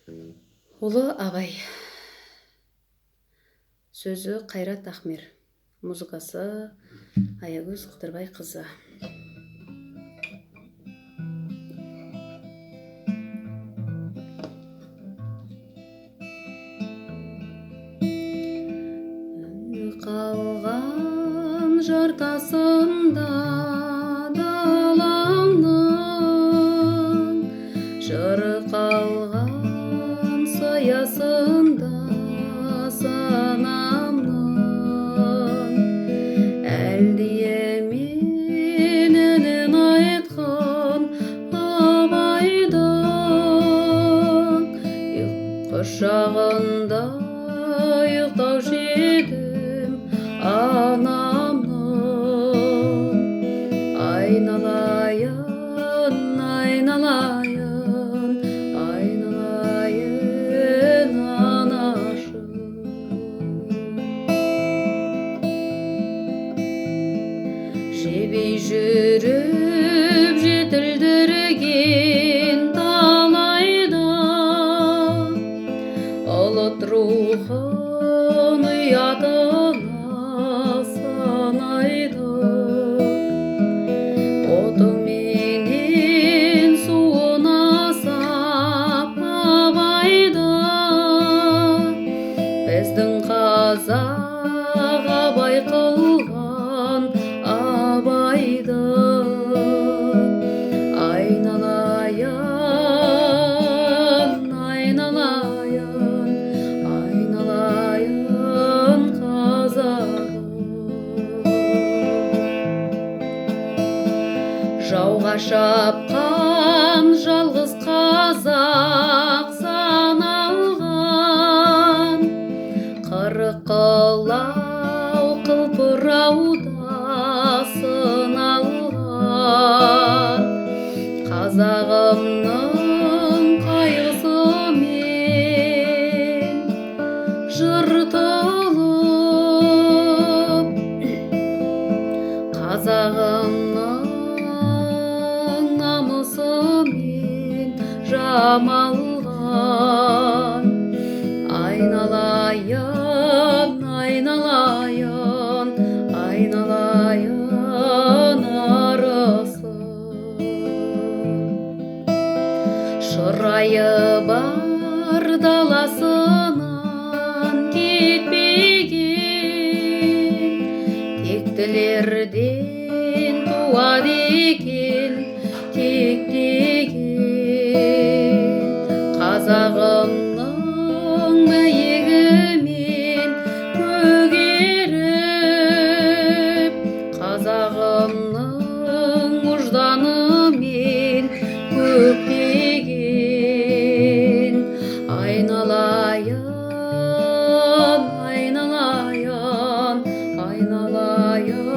Ұлы ағай. Сөзі Қайрат Ахмер. Музыкасы Аягөз Қыдырбай қызы. Қалған жартасында даламның, жыры қалған саясында санамның, әлдие мен үнін айтқан абайдың, құшағында ұйықтаушы едім анамның. Айналайын, айналайын, айналайын анашым. Жебей жүріп жетілдірген талайда, ұлт рухын ұятына санайды. Отыменен суына сап абайды, біздің қазақ абай қылған абайды. Айналайын, айналайын, айналайын қазағым. Жауға шапқан жалғыз қазақ саналған, қырық қылау қылпырауда сыналған. Қазағымның қайғысымен жыртылып, қазағымның намысымен жамалған. Айналайын, айналайын, айналайын арысым. Шырайы бар даласынан кетпеген, тектілерден туады екен тек деген. Қазағымның биігімен көгеріп, қазағымның ұжданымен көктеген. Айналайын, айналайын, айналайын